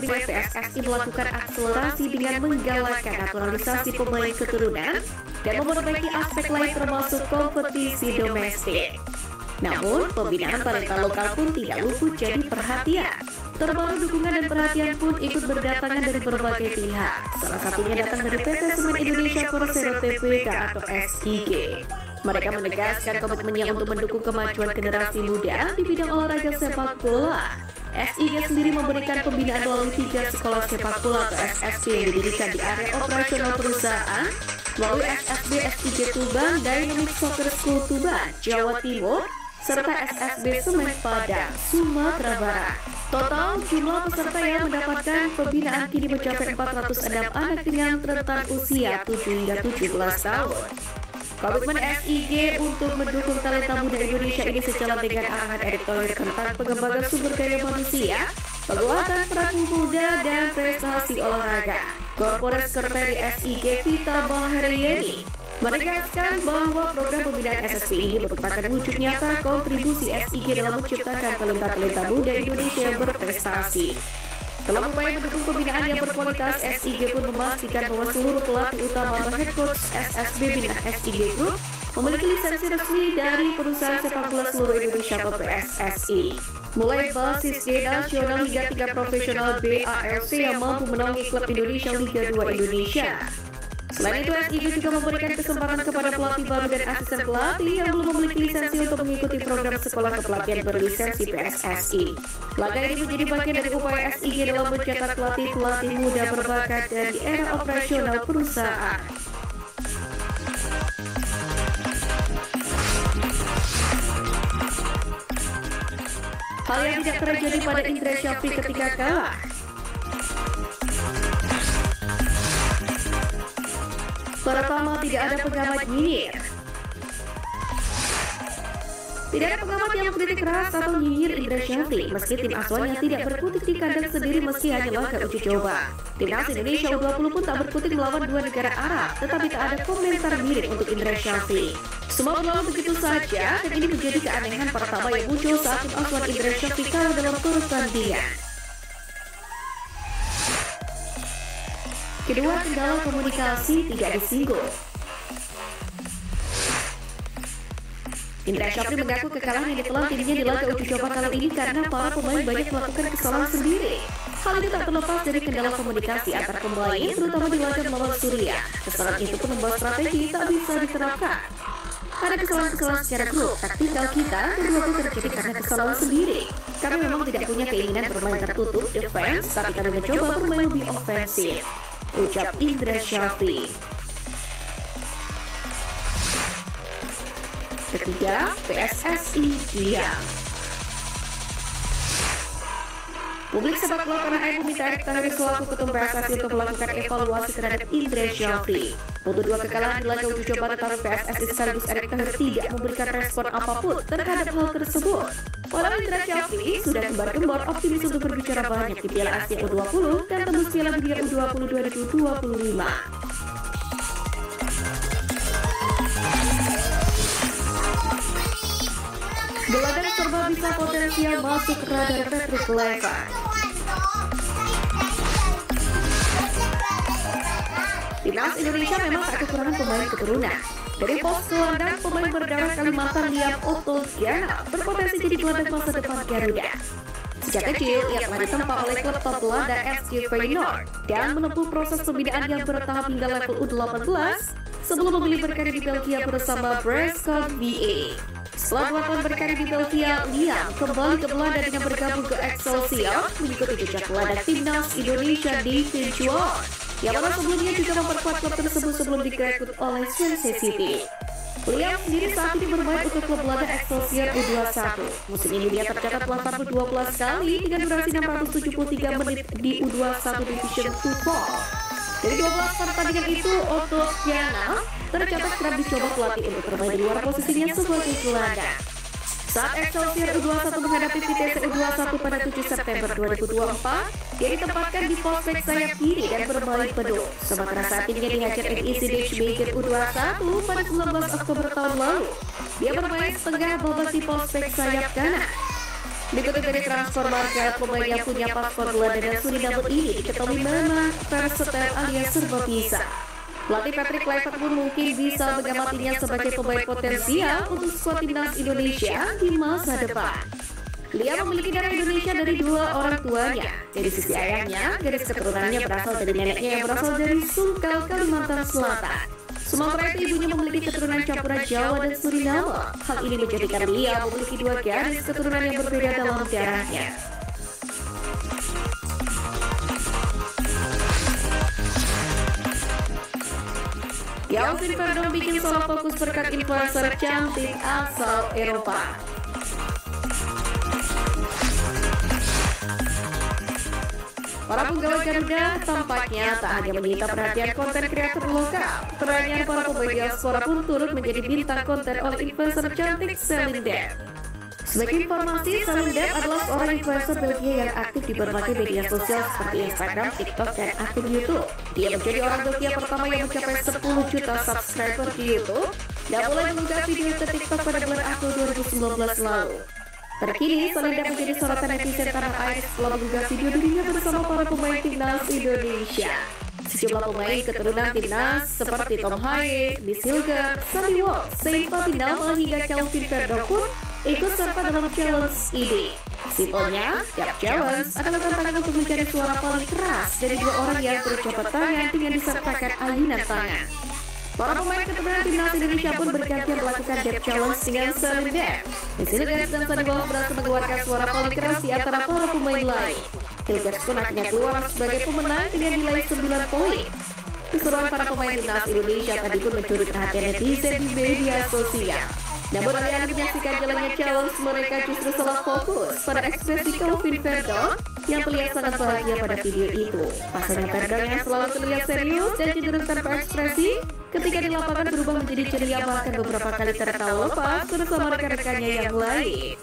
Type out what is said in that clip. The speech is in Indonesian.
April, PSSI melakukan akselerasi dengan menggalakkan naturalisasi pemain keturunan dan memperbaiki aspek lain termasuk kompetisi domestik. Namun, pembinaan talenta lokal pun tidak luput jadi perhatian. Terbaru dukungan dan perhatian pun ikut berdatangan dari berbagai pihak. Salah satunya datang dari PT Semen Indonesia Persero Tbk atau SIG. Mereka menegaskan komitmennya untuk mendukung kemajuan generasi muda di bidang olahraga sepak bola. SIG sendiri memberikan pembinaan melalui 3 sekolah sepak bola atau SSB yang didirikan di area operasional perusahaan melalui SSB SIG Tuban, Dynamic Soccer School Tuban, Jawa Timur, serta SSB Semen Padang, Sumatera Barat. Total jumlah peserta yang mendapatkan pembinaan kini mencapai 406 anak dengan rentang usia 7 hingga 17 tahun. Komitmen SIG untuk mendukung talenta muda Indonesia ini sejalan dengan arahan Erick Thohir tentang pengembangan sumber daya manusia, penguatan peran muda, dan prestasi olahraga. Korporat Sekretari SIG Vita Bahriyeni menegaskan bahwa program pembinaan SSB ini merupakan wujud nyata kontribusi SIG dalam menciptakan talenta-talenta muda Indonesia yang berprestasi. Dalam upaya mendukung pembinaan yang berkualitas, SIG pun memastikan bahwa seluruh pelatih utama atau head coach SSB binaan SIG Group memiliki lisensi resmi dari perusahaan sepak bola seluruh Indonesia atau PSSI. Mulai basis D nasional hingga tingkat profesional BALC yang mampu menaungi klub Indonesia Liga 2 Indonesia. Selain itu, SIG juga memberikan kesempatan kepada pelatih baru dan asisten pelatih yang belum memiliki lisensi untuk mengikuti program sekolah kepelatihan berlisensi PSSI. Langkah ini menjadi bagian dari upaya SIG dalam mencetak pelatih-pelatih muda berbakat dari era operasional perusahaan. Hal yang tidak terjadi pada Indra Syafri ketika kalah. Pertama, tidak ada pengamat nyinyir. Tidak ada pengamat yang mengkritik keras atau nyinyir Indra Syafri meski tim asuhannya tidak berkutik di kandang sendiri meski hanya laga uji coba. Timnas Indonesia U20 pun tak berkutik melawan 2 negara Arab, tetapi tak ada komentar mirip untuk Indra Syafri. Semua berlalu begitu saja dan ini menjadi keanehan pertama yang muncul saat tim asuhan Indra Syafri kalah dalam pertandingan. Kedua, kendala komunikasi tidak disinggung. Indra Syafri mengaku kekalahan yang ditelan timnya di laga uji coba kali ini karena para pemain banyak melakukan kesalahan sendiri. Hal itu tak terlepas dari kendala komunikasi antar pemain, terutama di laga melawan Suriah. Kesalahan itu pun membuat strategi tak bisa diterapkan. Ada kesalahan-kesalahan secara grup, taktikal kita kedua terjadi karena kesalahan sendiri. Kami memang tidak punya keinginan bermain tertutup defense, tapi kami mencoba bermain lebih ofensif, ucap Indra Syafri. Ketiga, PSSI diam. Publik sepak bola tanah air meminta Erick Thohir selaku ketum PSSI untuk melakukan evaluasi terhadap Indra Syafri. Untuk 2 kekalahan di laga uji coba antara PSSI sekaligus Erick Thohir tidak memberikan respon apapun terhadap hal tersebut. Walau Indra Syafri sudah gembar-gembor optimis untuk berbicara banyak di Piala Asia U20 dan tembus Piala Dunia U20 2025. Gelagat serba bisa potensial masuk radar Patrick Kluivert. Timnas Indonesia memang tak kekurangan pemain keturunan. Dari pos gelandang, pemain berdarah Kalimantan Liam Otto Giana berpotensi jadi gelandang masa depan Garuda. Sejak kecil, ia telah ditempa oleh klub top Belanda SC Feyenoord dan menempuh proses pembinaan yang bertahap hingga level U18 sebelum memilih berkarir di Belgia bersama Breskov VA. Setelah 2 tahun berkarir di Belgia, Liam kembali ke Belanda dengan bergabung ke Excelsior mengikuti jejak gelandang timnas Indonesia David Juan, yang mana sebelumnya juga memperkuat klub tersebut sebelum direkrut oleh Swansea City. Liam sendiri saat ini bermain untuk klub Belanda Excelsior U21. Musim ini dia tercatat telah tampil 12 kali dengan durasi 673 menit di U21 Division 2. Dari 12 pertandingan itu, Otto Giana tercatat kerap dicoba pelatih untuk bermain di luar posisinya sebagai gelandang. Saat Excelsior U21 menghadapi Vitesse U21 pada 7 September 2024, dia ditempatkan di pos bek sayap kiri dan bermain penuh. Sementara saat timnya dihajar NEC Nijmegen U21 pada 19 Oktober tahun lalu, dia bermain setengah babak di pos bek sayap kanan. Dikutip dari Transfer Market, pemain yang punya paspor Belanda dan Suriname ini diketahui memang versatile alias serba bisa. Pelatih Patrick Kluivert pun mungkin bisa mengamatinya sebagai pemain potensial untuk skuad timnas Indonesia di masa depan. Dia memiliki darah Indonesia dari dua orang tuanya. Dari sisi ayahnya, garis keturunannya berasal dari neneknya yang berasal dari Sungkal, Kalimantan Selatan. Sementara itu ibunya memiliki keturunan campuran Jawa dan Suriname. Hal ini menjadikan dia memiliki dua garis keturunan yang berbeda dalam darahnya. Kelvin Verdon bikin solo fokus berkat influencer cantik asal Eropa. Para pegawai Garuda tampaknya tak hanya menyita perhatian konten kreator lokal. Ternyata para pemain diaspora pun turut menjadi bintang konten oleh influencer cantik Celine Dion. Sebagai informasi, Celine Dion adalah seorang influencer Belgia yang aktif di berbagai media sosial seperti Instagram, TikTok, dan akun YouTube. Dia menjadi orang Belgia pertama yang mencapai 10 juta subscriber di YouTube dan mulai mengunggah video ke TikTok pada bulan April 2019 lalu. Terkini, Celine Dion menjadi sorotan netizen tanah air setelah mengunggah video dirinya bersama para pemain timnas Indonesia. Sejumlah pemain keturunan timnas seperti Tom Haye, Miss Hilger, Sandy Walsh, Saint Patinama hingga Kelvin Verdon pun ikut serta dalam challenge ini. Simpelnya, tiap challenge adalah tantangan untuk mencari suara paling keras dari dua orang yang berjabat tangan dengan disertakan ayunan tangan. Para pemain keturunan timnas Indonesia pun bergantian melakukan dep challenge dengan Celine Dion. Miss Hilger dan Sandy Walsh berhasil mengeluarkan suara paling keras di antara para pemain lain. Hilger pun akhirnya keluar sebagai pemenang dengan nilai 9 poin. Keseruan para pemain timnas Indonesia tadi pun mencuri perhatian netizen di media sosial. Namun alih-alih menyaksikan jalannya challenge, mereka justru salah fokus pada ekspresi Kelvin Verdon yang terlihat sangat bahagia pada video itu. Pasalnya Verdon yang selalu terlihat serius dan cenderung tanpa ekspresi ketika di lapangan berubah menjadi ceria, bahkan beberapa kali tertawa lepas bersama rekan-rekannya yang lain.